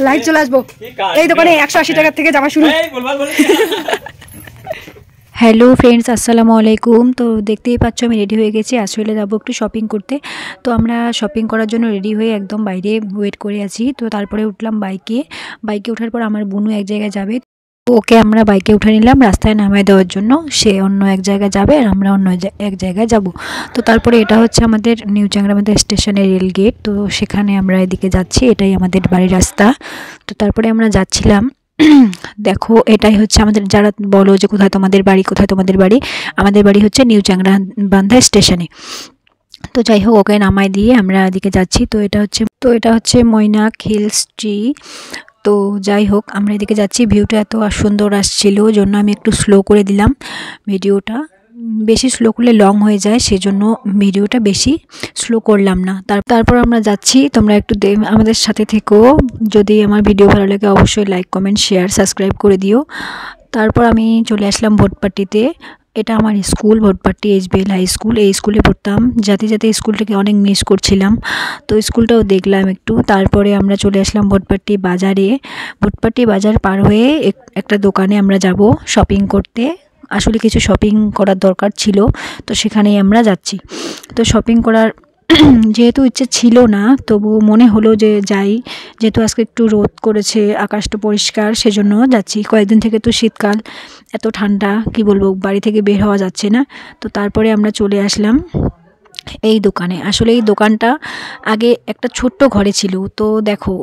Live চলে আসবো এই দোকানে 180 টাকা থেকে জামা শুরু। হ্যালো ফ্রেন্ডস, আসসালামু আলাইকুম। তো দেখতেই পাচ্ছ আমি রেডি হয়ে গেছি, আসলে যাবো একটু শপিং করতে। তো আমরা শপিং করার জন্য রেডি হয়ে একদম বাইরে ওয়েট করে আছি। তো তারপরে উঠলাম বাইকে ওঠার পর আমার বোনু এক জায়গায় যাবে, ওকে আমরা বাইকে উঠে নিলাম রাস্তায় নামায় দেওয়ার জন্য। সে অন্য এক জায়গায় যাবে আর আমরা অন্য এক জায়গায় যাব। তো তারপরে এটা হচ্ছে আমাদের নিউ চ্যাংরাবান্ধা স্টেশনের রেল গেট। তো সেখানে আমরা এদিকে যাচ্ছি, এটাই আমাদের বাড়ির রাস্তা। তো তারপরে আমরা যাচ্ছিলাম। দেখো এটাই হচ্ছে আমাদের, যারা বলো যে কোথায় তোমাদের বাড়ি, আমাদের বাড়ি হচ্ছে নিউ চ্যাংরাবান্ধা স্টেশনে। তো যাই হোক, ওকে নামাই দিয়ে আমরা এদিকে যাচ্ছি। তো এটা হচ্ছে মৈনাক হিলস ট্রি। তো যাই হোক, আমরা এদিকে যাচ্ছি। ভিউটা এত সুন্দর আসছিল, জন্য আমি একটু স্লো করে দিলাম ভিডিওটা। বেশি স্লো করলে লং হয়ে যায়, সেজন্য ভিডিওটা বেশি স্লো করলাম না। তারপর আমরা যাচ্ছি, তোমরা একটু আমাদের সাথে থেকো। যদি আমার ভিডিও ভালো লাগে অবশ্যই লাইক, কমেন্ট, শেয়ার, সাবস্ক্রাইব করে দিও। তারপর আমি চলে আসলাম ভোটপাট্টিতে। এটা আমার school, Bhotpatti HBL high school. এই স্কুলে পড়তাম, যাতে স্কুলটাকে অনেক মিস করছিলাম। তো স্কুলটাও দেখলাম একটু। তারপরে আমরা চলে আসলাম ভোটপাট্টি বাজারে। ভোটপাট্টি বাজার পার হয়ে একটা দোকানে আমরা যাব শপিং করতে। আসলে কিছু শপিং করার দরকার ছিল, তো সেখানেই আমরা যাচ্ছি। তো শপিং করার যেহেতু ইচ্ছে ছিল না, তবু মনে হলো যে যাই, যেহেতু আজকে একটু রোদ করেছে, আকাশটা পরিষ্কার, সেজন্য যাচ্ছি। কয়েকদিন থেকে তো শীতকাল, এত ঠান্ডা, কি বলবো, বাড়ি থেকে বের হওয়া যাচ্ছে না। তো তারপরে আমরা চলে আসলাম এই দোকানে। আসলে এই দোকানটা আগে একটা ছোট্ট ঘরে ছিল। তো দেখো,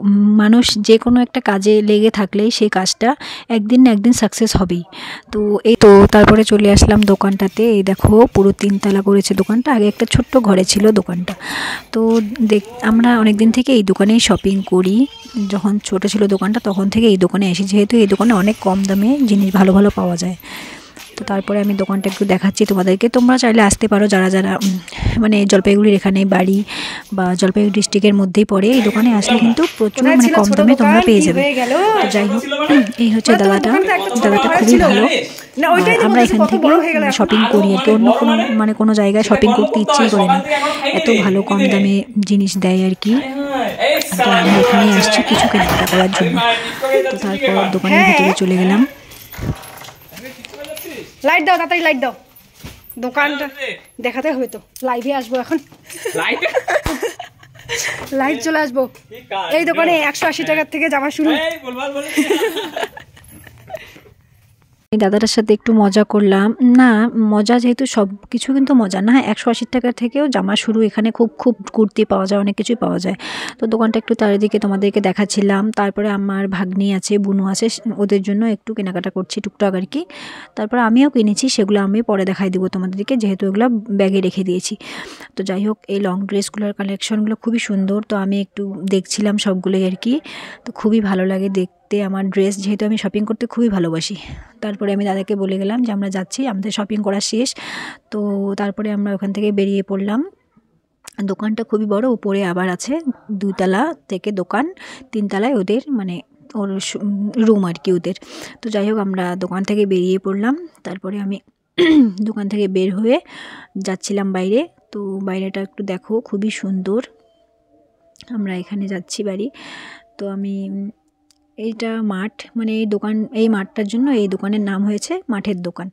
মানুষ যে কোনো একটা কাজে লেগে থাকলেই সেই কাজটা একদিন না একদিন সাকসেস হবেই। তো তারপরে চলে আসলাম দোকানটাতে। এই দেখো, পুরো 3 তলা করেছে দোকানটা। আগে একটা ছোট্ট ঘরে ছিল দোকানটা। তো আমরা অনেক দিন থেকে এই দোকানেই শপিং করি। যখন ছোট ছিল দোকানটা তখন থেকে এই দোকানে আসি, যেহেতু এই দোকানে অনেক কম দামে জিনিস ভালো ভালো পাওয়া যায়। তো তারপরে আমি দোকানটা একটু দেখাচ্ছি তোমাদেরকে। তোমরা চাইলে আসতে পারো, যারা মানে জলপাইগুড়ির এখানে বাড়ি বা জলপাইগুড়ি ডিস্ট্রিক্টের মধ্যেই পড়ে। এই দোকানে আসলে কিন্তু প্রচুর মানে কম দামে তোমরা পেয়ে যাবে। তো যাই হোক, এই হচ্ছে দাদাটা খুবই ভালো। আমরা এখান থেকে শপিং করি আর কি, অন্য কোনো জায়গায় শপিং করতে ইচ্ছেই করে না, এত ভালো কম দামে জিনিস দেয় আর কি। তো আমরা এখানে আসছি কিছু কেনাকাটা করার জন্য। তো তারপর দোকানের ভিতরে চলে গেলাম। লাইট দাও, তাড়াতাড়ি লাইট দাও, দোকানটা দেখাতে হবে। তো লাইভে আসবো এখন, লাইভ চলে আসবো। এই দোকানে 180 টাকা থেকে জামা শুরু। এই দাদাটার সাথে একটু মজা করলাম। না, মজা যেহেতু সব কিছু কিন্তু মজা না, 180 টাকা থেকেও জামা শুরু। এখানে খুব কুর্তি পাওয়া যায়, অনেক কিছুই পাওয়া যায়। তো দোকানটা একটু চারিদিকে তোমাদেরকে দেখাচ্ছিলাম। তারপরে আমার ভাগ্নি আছে, বুনু আছে, ওদের জন্য একটু কেনাকাটা করছি টুকটাক আর কি। তারপর আমিও কিনেছি, সেগুলো আমি পরে দেখাই দেবো তোমাদেরকে, যেহেতু এগুলো ব্যাগে রেখে দিয়েছি। তো যাই হোক, এই লং ড্রেসগুলোর কালেকশনগুলো খুবই সুন্দর। তো আমি একটু দেখছিলাম সবগুলোই আর কি। তো খুবই ভালো লাগে দেখতে আমার ড্রেস, যেহেতু আমি শপিং করতে খুবই ভালোবাসি। তারপরে আমি দাদাকে বলে গেলাম যে আমরা যাচ্ছি, আমাদের শপিং করা শেষ। তো তারপরে আমরা ওখান থেকে বেরিয়ে পড়লাম। দোকানটা খুবই বড়, উপরে আবার আছে 2 তলা থেকে দোকান, 3 তলায় ওদের মানে ওর রুম আর কি ওদের। তো যাই হোক, আমরা দোকান থেকে বেরিয়ে পড়লাম। তারপরে আমি দোকান থেকে বের হয়ে যাচ্ছিলাম বাইরে। তো বাইরেটা একটু দেখো, খুবই সুন্দর। আমরা এখানে যাচ্ছি বাড়ি। তো আমি এইটা মাঠ, মানে এই মাঠটার জন্য এই দোকানের নাম হয়েছে মাঠের দোকান।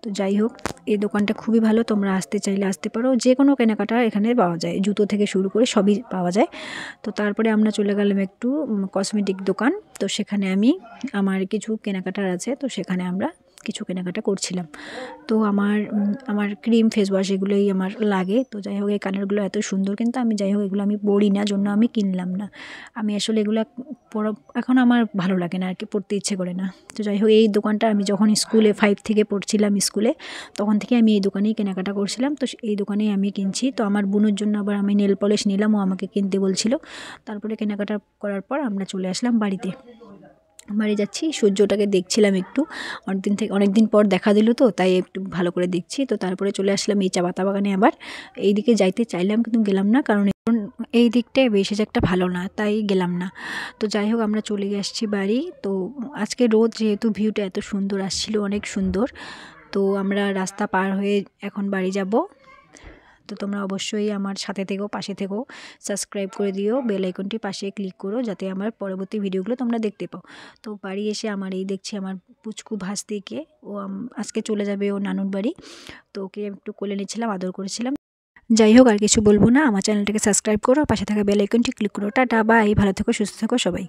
তো যাই হোক, এই দোকানটা খুবই ভালো, তোমরা আসতে চাইলে আসতে পারো। যে কোনো কেনাকাটা এখানে পাওয়া যায়, জুতো থেকে শুরু করে সবই পাওয়া যায়। তো তারপরে আমরা চলে গেলাম একটু কসমেটিক দোকান। তো সেখানে আমার কিছু কেনাকাটার আছে, তো সেখানে আমরা কিছু কেনাকাটা করছিলাম। তো আমার ক্রিম, ফেস ওয়াশ এগুলোই আমার লাগে। তো যাই হোক, এই কালারগুলো এত সুন্দর, কিন্তু যাই হোক এগুলো আমি পরি না, জন্য আমি কিনলাম না। আমি আসলে এগুলো এখন আমার ভালো লাগে না আর কি, পড়তে ইচ্ছে করে না। তো যাই হোক, এই দোকানটা আমি যখন স্কুলে 5 থেকে পড়ছিলাম স্কুলে, তখন থেকে আমি এই দোকানেই কেনাকাটা করছিলাম। তো এই দোকানেই আমি কিনছি। তো আমার বোনের জন্য আবার আমি নেল পলিশ নিলাম, ও আমাকে কিনতে বলছিল। তারপরে কেনাকাটা করার পর আমরা চলে আসলাম বাড়িতে। বাড়ি যাচ্ছি, সূর্যটাকে দেখছিলাম একটু, অনেকদিন পর দেখা দিল, তো তাই একটু ভালো করে দেখছি। তো তারপরে চলে আসলাম এই চা পাতা বাগানে। আবার এই দিকে যাইতে চাইলাম, কিন্তু গেলাম না, কারণ এই দিকটায় বেশি একটা ভালো না, তাই গেলাম না। তো যাই হোক, আমরা চলে আসছি বাড়ি। তো আজকে রোদ, যেহেতু ভিউটা এত সুন্দর আসছিল, অনেক সুন্দর। তো আমরা রাস্তা পার হয়ে এখন বাড়ি যাব। তো তোমরা অবশ্যই আমার সাথে থেকো, পাশে থেকো, সাবস্ক্রাইব করে দিও, বেল আইকনটি পাশে ক্লিক করো যাতে আমার পরবর্তী ভিডিওগুলো তোমরা দেখতে পাও। তো বাড়ি এসে আমার এই দেখছি আমার পুচকু ভাস্তিকে, ও আজকে চলে যাবে ওর নানুর বাড়ি, তো ওকে একটু কোলে নিচ্ছিলাম, আদর করেছিলাম। যাই হোক, আর কিছু বলবো না, আমার চ্যানেলটাকে সাবস্ক্রাইব করো, পাশে থাকা বেল আইকনটি ক্লিক করো। টাটা, বাই, ভালো থেকো, সুস্থ থেকো সবাই।